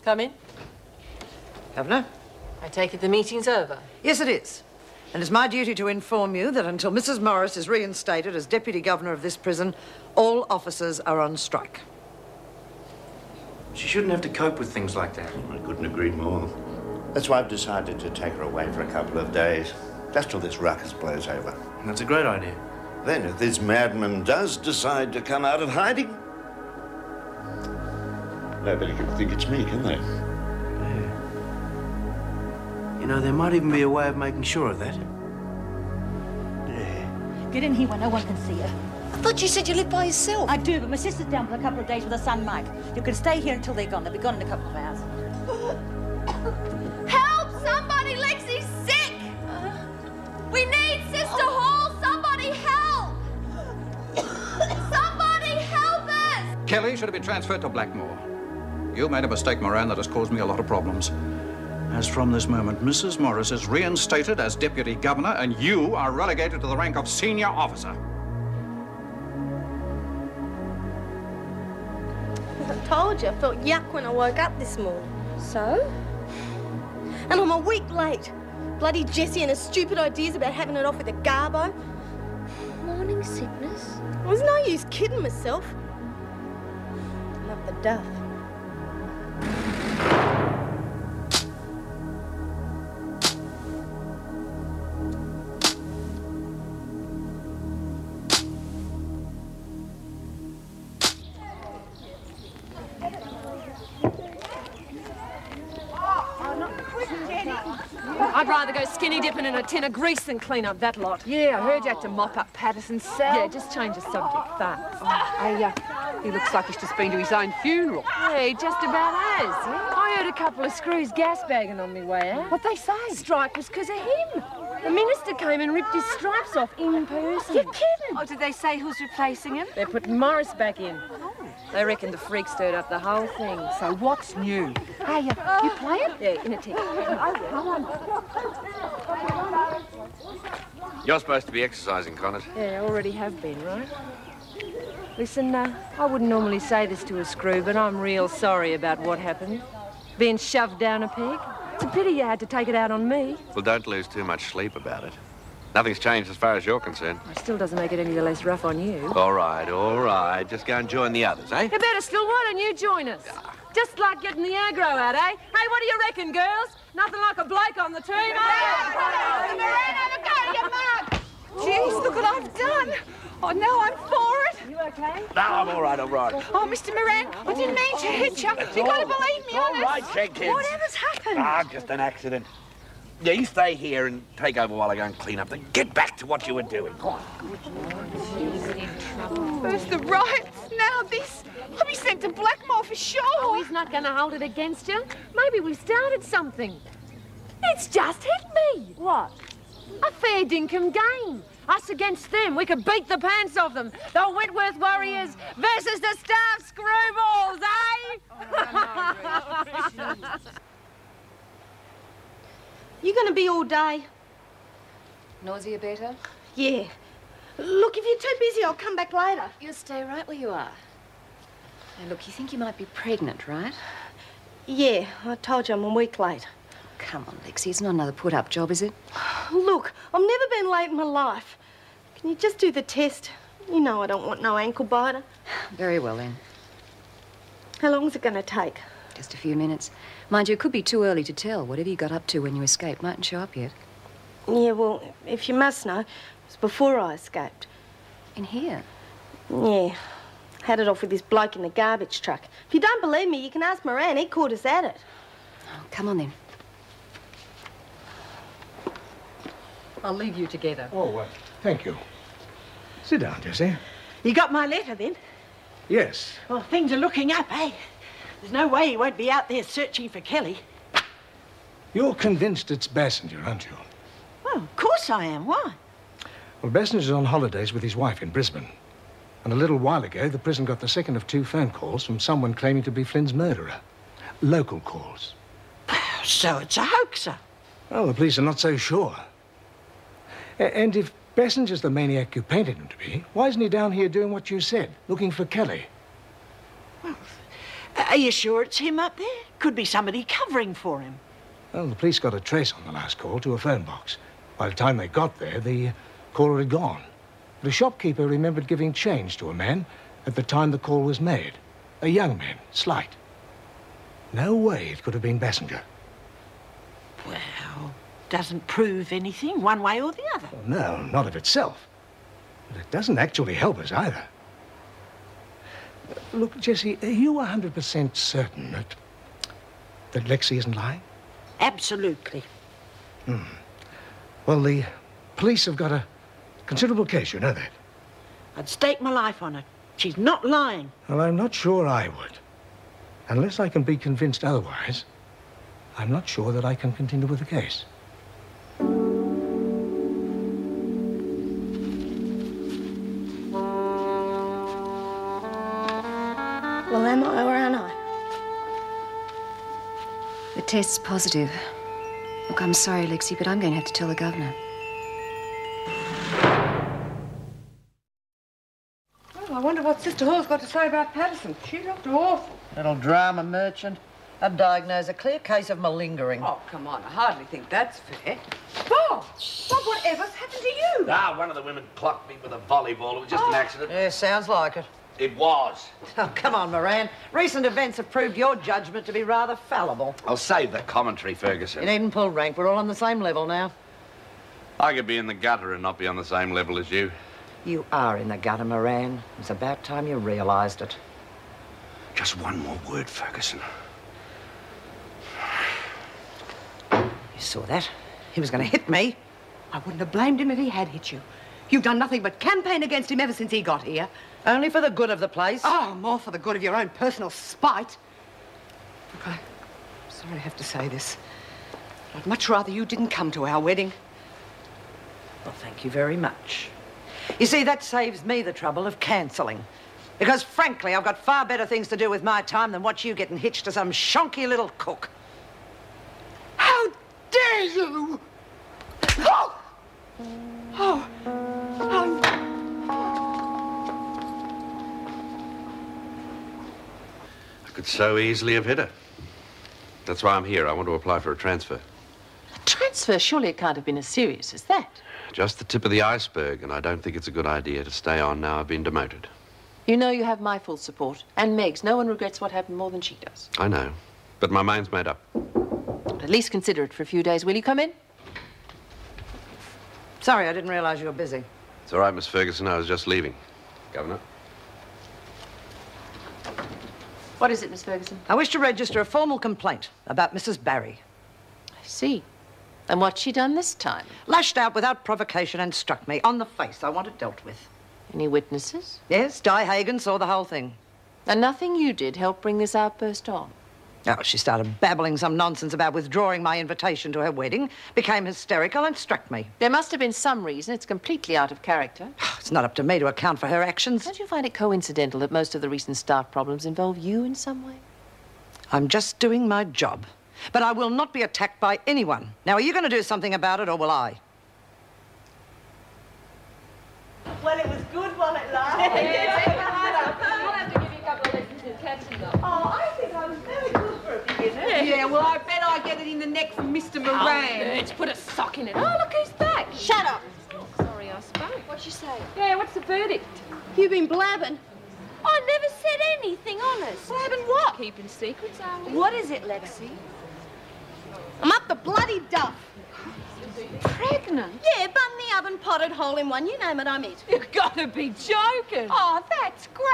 Come in. Governor? I take it the meeting's over. Yes, it is. And it's my duty to inform you that until Mrs. Morris is reinstated as Deputy Governor of this prison, all officers are on strike. She shouldn't have to cope with things like that. I couldn't agree more. That's why I've decided to take her away for a couple of days, just till this ruckus blows over. That's a great idea. Then, if this madman does decide to come out of hiding, nobody can think it's me, can they? Yeah. You know, there might even be a way of making sure of that. Yeah. Get in here where no one can see you. I thought you said you lived by yourself. I do, but my sister's down for a couple of days with her son, Mike. You can stay here until they're gone. They'll be gone in a couple of hours. Help! Somebody! Lexi's sick! We need Sister Hall! Somebody help! Somebody help us! Kelly should have been transferred to Blackmore. You made a mistake, Moran, that has caused me a lot of problems. As from this moment, Mrs. Morris is reinstated as Deputy Governor, and you are relegated to the rank of Senior Officer. I told you, I felt yuck when I woke up this morning. So? And I'm a week late. Bloody Jessie and her stupid ideas about having it off with a garbo. Morning sickness? It was no use kidding myself. Love the duff. I'd rather go skinny dipping in a tin of grease than clean up that lot. Yeah, I heard you had to mop up Patterson's cell. Yeah, just change the subject, thanks. He looks like he's just been to his own funeral. Yeah, he just about has. I heard a couple of screws gas-bagging on me way out. What'd they say? Strike was because of him. The minister came and ripped his stripes off in person. You're kidding. Oh, did they say who's replacing him? They're putting Morris back in. They reckon the freak stirred up the whole thing. So what's new? Hey, you play it? Yeah, in a tick. You're supposed to be exercising, Connor. Yeah, I already have been, right? Listen, I wouldn't normally say this to a screw, but I'm real sorry about what happened. Being shoved down a peg. It's a pity you had to take it out on me. Well, don't lose too much sleep about it. Nothing's changed as far as you're concerned. It still doesn't make it any the less rough on you. All right. Just go and join the others, eh? You better still, why don't you join us? Just like getting the aggro out, eh? Hey, what do you reckon, girls? Nothing like a bloke on the team, eh? Jeez, look what I've done. Oh, no, I'm for it. You okay? No, I'm all right. Oh, Mr. Moran, I didn't mean to hit you. You got to believe me, honest. All right, Jenkins. Whatever's happened? Just an accident. Yeah, you stay here and take over while I go and clean up. Then get back to what you were doing. Go on. First the riots, now this. I'll be sent to Blackmore for sure. Oh, he's not going to hold it against you. Maybe we started something. It's just hit me. What? A fair dinkum game. Us against them. We could beat the pants off them. The Whitworth Warriors versus the Staff Screwballs, eh? You going to be all day? Nausea better? Yeah. Look, if you're too busy, I'll come back later. You'll stay right where you are. Now, look, you think you might be pregnant, right? Yeah, I told you I'm a week late. Come on, Lexi, it's not another put-up job, is it? Look, I've never been late in my life. Can you just do the test? You know I don't want no ankle biter. Very well, then. How long's it going to take? Just a few minutes. Mind you, it could be too early to tell. Whatever you got up to when you escaped mightn't show up yet. Yeah, well, if you must know, it was before I escaped. In here? Yeah. Had it off with this bloke in the garbage truck. If you don't believe me, you can ask Moran. He caught us at it. Oh, come on, then. I'll leave you together. Oh, thank you. Sit down, Jessie. You got my letter, then? Yes. Well, things are looking up, eh? There's no way he won't be out there searching for Kelly. You're convinced it's Bassinger, aren't you? Well, of course I am. Why? Well, Bassinger's on holidays with his wife in Brisbane. And a little while ago, the prison got the second of 2 phone calls from someone claiming to be Flynn's murderer. Local calls. So it's a hoaxer. Well, the police are not so sure. And if Bassinger's the maniac you painted him to be, why isn't he down here doing what you said, looking for Kelly? Well, Are you sure it's him up there? Could be somebody covering for him. Well, the police got a trace on the last call to a phone box. By the time they got there, the caller had gone. The shopkeeper remembered giving change to a man at the time the call was made. A young man, slight. No way it could have been Basinger. Well, doesn't prove anything one way or the other. Well, no, not of itself. But it doesn't actually help us either. Look, Jessie, are you 100% certain that Lexi isn't lying? Absolutely. Well, the police have got a considerable case, you know that. I'd stake my life on it. She's not lying. Well, I'm not sure I would. Unless I can be convinced otherwise, I'm not sure that I can continue with the case. Well, am I or aren't I? The test's positive. Look, I'm sorry, Lexi, but I'm going to have to tell the governor. Well, I wonder what Sister Hall's got to say about Patterson. She looked awful. Little drama merchant. I'd diagnose a clear case of malingering. Oh, come on. I hardly think that's fair. Bob! Bob, whatever's happened to you? Ah, one of the women clocked me with a volleyball. It was just an accident. Yeah, sounds like it. It was. Oh, come on, Moran. Recent events have proved your judgment to be rather fallible. I'll save the commentary, Ferguson. You needn't pull rank. We're all on the same level now. I could be in the gutter and not be on the same level as you. You are in the gutter, Moran. It's about time you realised it. Just one more word, Ferguson. You saw that? He was going to hit me. I wouldn't have blamed him if he had hit you. You've done nothing but campaign against him ever since he got here. Only for the good of the place. Oh, more for the good of your own personal spite. Look, I'm sorry I have to say this. But I'd much rather you didn't come to our wedding. Well, thank you very much. You see, that saves me the trouble of cancelling. Because, frankly, I've got far better things to do with my time than watch you getting hitched to some shonky little cook. How dare you! Oh! Oh! I could so easily have hit her. That's why I'm here. I want to apply for a transfer. A transfer? Surely it can't have been as serious as that. Just the tip of the iceberg, and I don't think it's a good idea to stay on now I've been demoted. You know you have my full support. And Meg's. No one regrets what happened more than she does. I know, but my mind's made up. But at least consider it for a few days. Will you come in? Sorry, I didn't realise you were busy. It's all right, Miss Ferguson. I was just leaving. Governor? What is it, Miss Ferguson? I wish to register a formal complaint about Mrs. Barry. I see. And what's she done this time? Lashed out without provocation and struck me on the face. I want it dealt with. Any witnesses? Yes, Di Hagen saw the whole thing. And nothing you did helped bring this outburst on? Oh, she started babbling some nonsense about withdrawing my invitation to her wedding, became hysterical and struck me. There must have been some reason. It's completely out of character. It's not up to me to account for her actions. Don't you find it coincidental that most of the recent staff problems involve you in some way? I'm just doing my job. But I will not be attacked by anyone. Now, are you going to do something about it, or will I? Well, it was good while it lasted. I'll have to give you a couple of lessons in catching them. Oh, I think I was very good for a beginner. Yeah, well, I bet I get it in the neck from Mr. Moran. Let's put a sock in it. Oh, look who's back. Shut up. Oh, sorry, I spoke. What'd you say? Yeah, what's the verdict? You've been blabbing. I never said anything, honest. Blabbing what? Keeping secrets, are we? What is it, Lexi? I'm up the bloody duff. Pregnant? Yeah, bun the oven, potted, hole in one. You name it, I'm it. You've got to be joking. Oh, that's great.